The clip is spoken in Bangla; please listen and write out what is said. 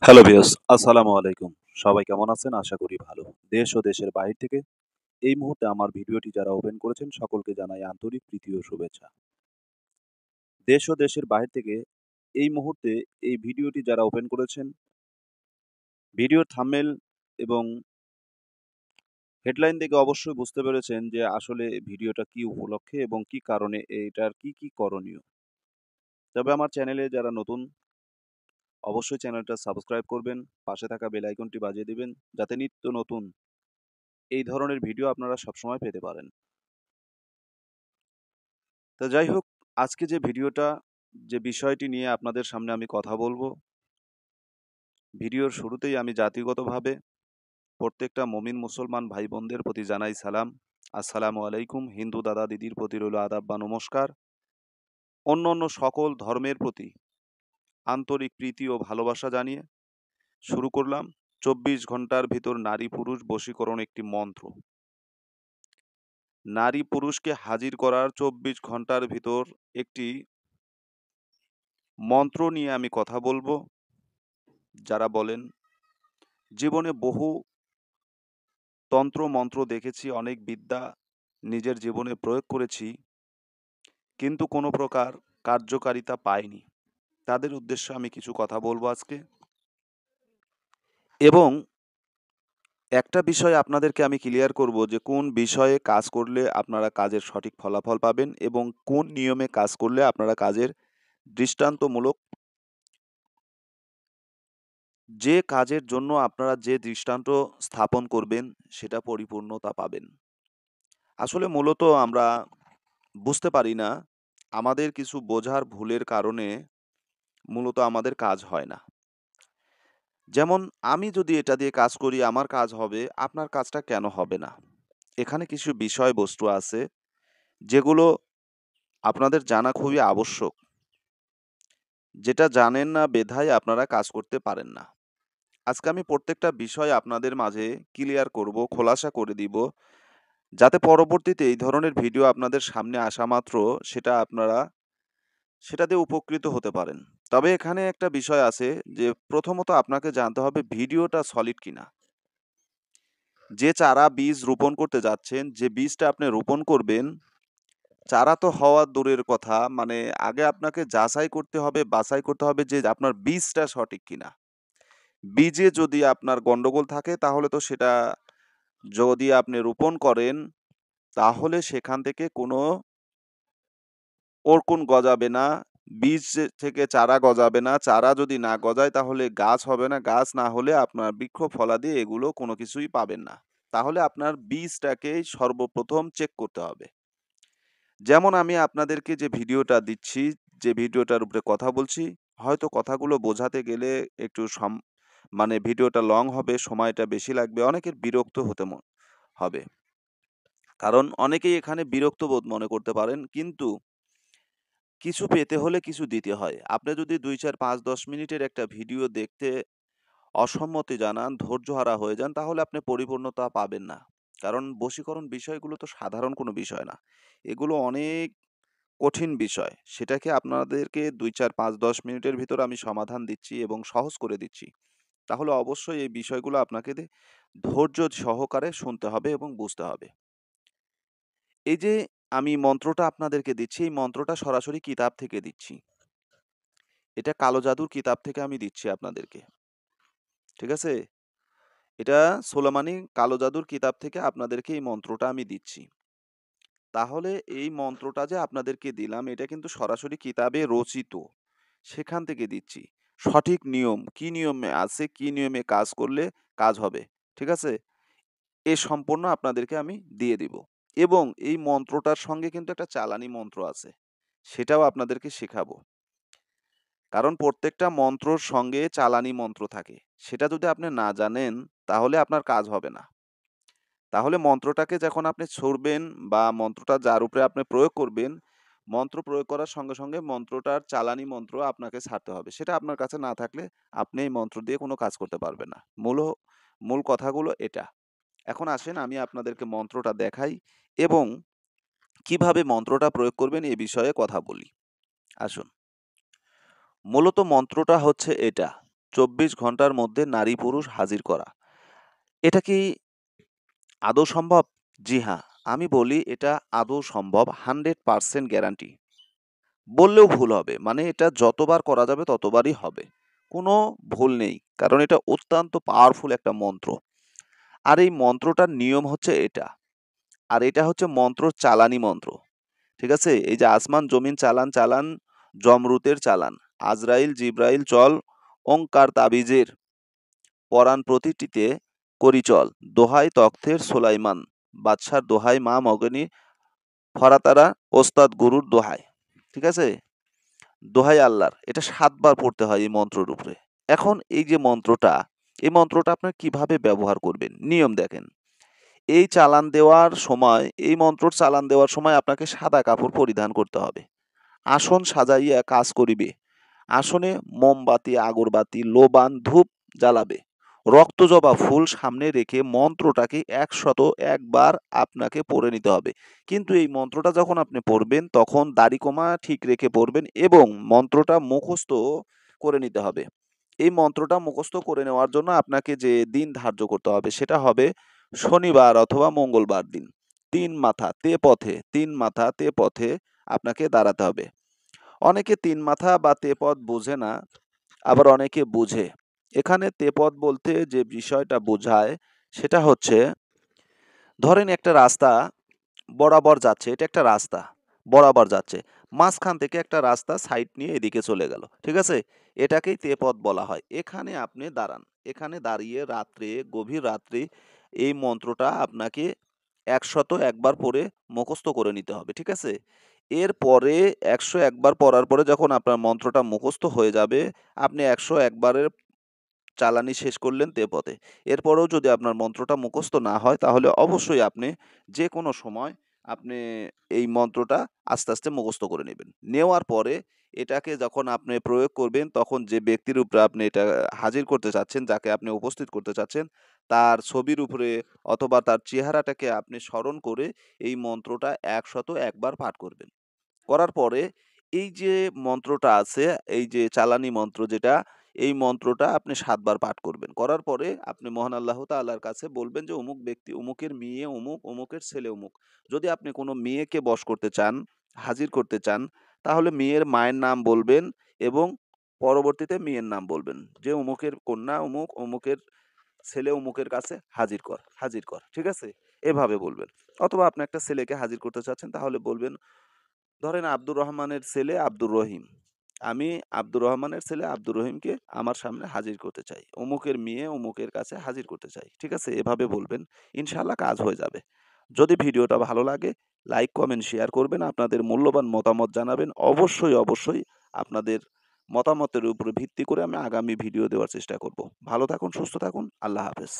হ্যালো ভিউয়ার্স, আসসালামু আলাইকুম। সবাই কেমন আছেন? আশা করি ভালো। দেশ ও দেশের বাহির থেকে এই মুহূর্তে আমার ভিডিওটি যারা ওপেন করেছেন সকলকে জানাই আন্তরিক প্রীতি ও শুভেচ্ছা। দেশ ও দেশের বাহির থেকে এই মুহূর্তে এই ভিডিওটি যারা ওপেন করেছেন, ভিডিওর থাম্বনেইল এবং হেডলাইন দেখে অবশ্যই বুঝতে পেরেছেন যে আসলে ভিডিওটা কি উপলক্ষে এবং কি কারণে এটার কি করণীয়। তবে আমার চ্যানেলে যারা নতুন অবশ্যই চ্যানেলটা সাবস্ক্রাইব করবেন, পাশে থাকা বেল আইকনটি বাজিয়ে দিবেন যাতে নিত্য নতুন এই ধরনের ভিডিও আপনারা সবসময় পেতে পারেন। তো যাই হোক, আজকে যে ভিডিওটা যে বিষয়টি নিয়ে আপনাদের সামনে আমি কথা বলবো, ভিডিওর শুরুতেই আমি জাতিগতভাবে প্রত্যেকটা মমিন মুসলমান ভাই বোনদের প্রতি জানাই সালাম। আসসালামু আলাইকুম। হিন্দু দাদা দিদির প্রতি রইল আদাব বা নমস্কার। অন্য সকল ধর্মের প্রতি আন্তরিক প্রীতি ও ভালোবাসা জানিয়ে শুরু করলাম 24 ঘন্টার ভিতর নারী পুরুষ বশীকরণ একটি মন্ত্র। নারী পুরুষকে হাজির করার 24 ঘন্টার ভিতর একটি মন্ত্র নিয়ে আমি কথা বলবো। যারা বলেন জীবনে বহু তন্ত্র মন্ত্র দেখেছি, অনেক বিদ্যা নিজের জীবনে প্রয়োগ করেছি, কিন্তু কোনো প্রকার কার্যকারিতা পাইনি, তাদের উদ্দেশ্যে আমি কিছু কথা বলবো আজকে। এবং একটা বিষয় আপনাদেরকে আমি ক্লিয়ার করব যে কোন বিষয়ে কাজ করলে আপনারা কাজের সঠিক ফলাফল পাবেন এবং কোন নিয়মে কাজ করলে আপনারা কাজের দৃষ্টান্তমূলক, যে কাজের জন্য আপনারা যে দৃষ্টান্ত স্থাপন করবেন সেটা পরিপূর্ণতা পাবেন। আসলে মূলত আমরা বুঝতে পারি না, আমাদের কিছু বোঝার ভুলের কারণে মূলত আমাদের কাজ হয় না। যেমন আমি যদি এটা দিয়ে কাজ করি আমার কাজ হবে, আপনার কাজটা কেন হবে না? এখানে কিছু বিষয়বস্তু আছে যেগুলো আপনাদের জানা খুবই আবশ্যক। যেটা জানেন না বেধায় আপনারা কাজ করতে পারেন না। আজকে আমি প্রত্যেকটা বিষয় আপনাদের মাঝে ক্লিয়ার করব, খোলাসা করে দিব, যাতে পরবর্তীতে এই ধরনের ভিডিও আপনাদের সামনে আসা মাত্র সেটা দিয়ে উপকৃত হতে পারেন। তবে এখানে একটা বিষয় আছে যে প্রথমত আপনাকে জানতে হবে ভিডিওটা সলিড কিনা। যে চারা বীজ রোপণ করতে যাচ্ছেন, যে বীজটা আপনি রোপণ করবেন, চারা তো হওয়া দূরের কথা, মানে আগে আপনাকে বাছাই করতে হবে যে আপনার বীজটা সঠিক কিনা। বীজে যদি আপনার গন্ডগোল থাকে তাহলে তো সেটা, যদি আপনি রোপণ করেন তাহলে সেখান থেকে কোনো অর্কুন গজাবে না, বীজ থেকে চারা গজাবে না, চারা যদি না গজায় তাহলে গাছ হবে না, গাছ না হলে আপনার বৃক্ষ ফলাদি এগুলো কোনো কিছুই পাবেন না। তাহলে আপনার বীজটাকেই সর্বপ্রথম চেক করতে হবে। যেমন আমি আপনাদেরকে যে ভিডিওটা দিচ্ছি, যে ভিডিওটার উপরে কথা বলছি, হয়তো কথাগুলো বোঝাতে গেলে একটু মানে ভিডিওটা লং হবে, সময়টা বেশি লাগবে, অনেকের বিরক্ত হতে হবে। কারণ অনেকেই এখানে বিরক্ত বোধ মনে করতে পারেন, কিন্তু কিছু পেতে হলে কিছু দিতে হয়। আপনি যদি ২, ৪, ৫, ১০ মিনিটের একটা ভিডিও দেখতে অসম্মতি জানান, ধৈর্যহারা হয়ে যান, তাহলে আপনি পরিপূর্ণতা পাবেন না। কারণ বশীকরণ বিষয়গুলো তো সাধারণ কোনো বিষয় না। এগুলো অনেক কঠিন বিষয়। সেটাকে আপনাদেরকে ২, ৪, ৫, ১০ মিনিটের ভিতর আমি সমাধান দিচ্ছি এবং সহজ করে দিচ্ছি। তাহলে অবশ্যই এই বিষয়গুলো আপনাকে ধৈর্য সহকারে শুনতে হবে এবং বুঝতে হবে। এই যে আমি মন্ত্রটা আপনাদেরকে দিচ্ছি, এই মন্ত্রটা সরাসরি কিতাব থেকে দিচ্ছি। এটা কালো জাদুর কিতাব থেকে আমি দিচ্ছি আপনাদেরকে। ঠিক আছে? এটা সোলেমানি কালো জাদুর কিতাব থেকে আপনাদেরকে এই মন্ত্রটা আমি দিচ্ছি। তাহলে এই মন্ত্রটা যে আপনাদেরকে দিলাম এটা কিন্তু সরাসরি কিতাবে রচিত। সেখান থেকে দিচ্ছি। সঠিক নিয়ম, কি নিয়মে আছে, কি নিয়মে কাজ করলে কাজ হবে। ঠিক আছে? এ সম্পূর্ণ আপনাদেরকে আমি দিয়ে দিব। এবং এই মন্ত্রটার সঙ্গে কিন্তু একটা চালানি মন্ত্র আছে। সেটাও আপনাদেরকে শেখাবো। কারণ প্রত্যেকটা মন্ত্রর সঙ্গে চালানি মন্ত্র থাকে। সেটা যদি আপনি না জানেন তাহলে আপনার কাজ হবে না। তাহলে মন্ত্রটাকে যখন আপনি ছুড়বেন বা মন্ত্রটা যার উপরে আপনি প্রয়োগ করবেন, মন্ত্র প্রয়োগ করার সঙ্গে মন্ত্রটার চালানি মন্ত্র আপনাকে ছাড়তে হবে। সেটা আপনার কাছে না থাকলে আপনি এই মন্ত্র দিয়ে কোনো কাজ করতে পারবেন না। মূল কথাগুলো এটা। এখন আসেন আমি আপনাদেরকে মন্ত্রটা দেখাই এবং কিভাবে মন্ত্রটা প্রয়োগ করবেন এ বিষয়ে কথা বলি। আসুন। মূলত মন্ত্রটা হচ্ছে এটা। 24 ঘন্টার মধ্যে নারী পুরুষ হাজির করা। এটা কি আদৌ সম্ভব? জি হ্যাঁ, আমি বলি এটা আদৌ সম্ভব, 100% গ্যারান্টি। বললেও ভুল হবে। মানে এটা যতবার করা যাবে ততবারই হবে। কোনো ভুল নেই। কারণ এটা অত্যন্ত পাওয়ারফুল একটা মন্ত্র। আর এই মন্ত্রটার নিয়ম হচ্ছে এটা। আর এটা হচ্ছে মন্ত্রর চালানি মন্ত্র। ঠিক আছে? এই যে আসমান জমিন চালান চালান, জমরুতের চালান। আজরাইল জিবরাইল চল, ওঙ্কার তাবিজের পরাণ প্রতিটিতে করি চল। দোহাই তখ্তের সোলাইমান, বাদশার দোহাই মা মগনী ফরাতারা, ওস্তাদ গুরুর দোহাই। ঠিক আছে? দোহাই আল্লাহর। এটা ৭ বার পড়তে হয় এই মন্ত্রের উপরে। এখন এই যে মন্ত্রটা, এই মন্ত্রটা আপনার কিভাবে ব্যবহার করবেন? নিয়ম দেখেন। এই চালান দেওয়ার সময়, এই মন্ত্রর চালান দেওয়ার সময় আপনাকে সাদা কাপড় পরিধান করতে হবে। আসন সাজাইয়া কাজ করিবে। আসনে মোমবাতি, আগরবাতি, লোবান, ধূপ জ্বালাবে। রক্তজবা ফুল সামনে রেখে মন্ত্রটাকে ১০১ বার আপনাকে পড়ে নিতে হবে। কিন্তু এই মন্ত্রটা যখন আপনি পড়বেন তখন দাড়ি-কমা ঠিক রেখে পড়বেন এবং মন্ত্রটা মুখস্থ করে নিতে হবে। এই মন্ত্রটা মুখস্থ করে নেওয়ার জন্য আপনাকে যে দিন ধার্য করতে হবে সেটা হবে শনিবার অথবা মঙ্গলবার দিন। ৩ মাথা তে পথে, ৩ মাথা তে পথে আপনাকে দাঁড়াতে হবে। অনেকে ৩ মাথা বা তেপদ বোঝে না, আবার অনেকে বুঝে। এখানে তেপদ বলতে যে বিষয়টা বোঝায় সেটা হচ্ছে, ধরেন একটা রাস্তা বরাবর যাচ্ছে, এটা একটা রাস্তা বরাবর যাচ্ছে। মাঝখান থেকে একটা রাস্তা সাইড নিয়ে এদিকে চলে গেল। ঠিক আছে? এটাকেই তেপদ বলা হয়। এখানে আপনি দাঁড়ান। এখানে দাঁড়িয়ে রাত্রে, গভীর রাত্রে এই মন্ত্রটা আপনাকে ১০১ বার পড়ে মুখস্থ করে নিতে হবে। ঠিক আছে? এরপরে ১০১ বার পড়ার পরে যখন আপনার মন্ত্রটা মুখস্থ হয়ে যাবে, আপনি ১০১ বারের চালানি শেষ করলেন তেপদে। এরপরেও যদি আপনার মন্ত্রটা মুখস্থ না হয় তাহলে অবশ্যই আপনি যেকোনো সময় আপনি এই মন্ত্রটা আস্তে, আস্তে মুখস্থ করে নেবেন। নেওয়ার পরে এটাকে যখন আপনি প্রয়োগ করবেন তখন যে ব্যক্তির উপরে আপনি এটা হাজির করতে চাচ্ছেন, যাকে আপনি উপস্থিত করতে চাচ্ছেন, তার ছবির উপরে অথবা তার চেহারাটাকে আপনি স্মরণ করে এই মন্ত্রটা ১০১ বার পাঠ করবেন। করার পরে এই যে মন্ত্রটা আছে, এই যে চালানি মন্ত্র যেটা, এই মন্ত্রটা আপনি ৭ বার পাঠ করবেন। করার পরে আপনি মহান আল্লাহ তাআলার কাছে বলবেন যে অমুক ব্যক্তি, অমুকের মেয়ে অমুক, অমুকের ছেলে অমুক। যদি আপনি কোনো মেয়েকে বশ করতে চান, হাজির করতে চান, তাহলে মেয়ের মায়ের নাম বলবেন এবং পরবর্তীতে মেয়ের নাম বলবেন যে অমুকের কন্যা অমুক, অমুকের ছেলে অমুকের কাছে হাজির কর, হাজির কর। ঠিক আছে? এভাবে বলবেন। অথবা আপনি একটা ছেলেকে হাজির করতে চাচ্ছেন তাহলে বলবেন, ধরেন আব্দুর রহমানের ছেলে আব্দুর রহিম। আমি আব্দুর রহমানের ছেলে আব্দুর রহিমকে আমার সামনে হাজির করতে চাই। অমুকের মেয়ে অমুকের কাছে হাজির করতে চাই। ঠিক আছে? এভাবে বলবেন। ইনশাআল্লাহ কাজ হয়ে যাবে। যদি ভিডিওটা ভালো লাগে লাইক, কমেন্ট, শেয়ার করবেন। আপনাদের মূল্যবান মতামত জানাবেন। অবশ্যই, অবশ্যই আপনাদের মতামতের উপরে ভিত্তি করে আমি আগামী ভিডিও দেওয়ার চেষ্টা করব। ভালো থাকুন, সুস্থ থাকুন। আল্লাহ হাফেজ।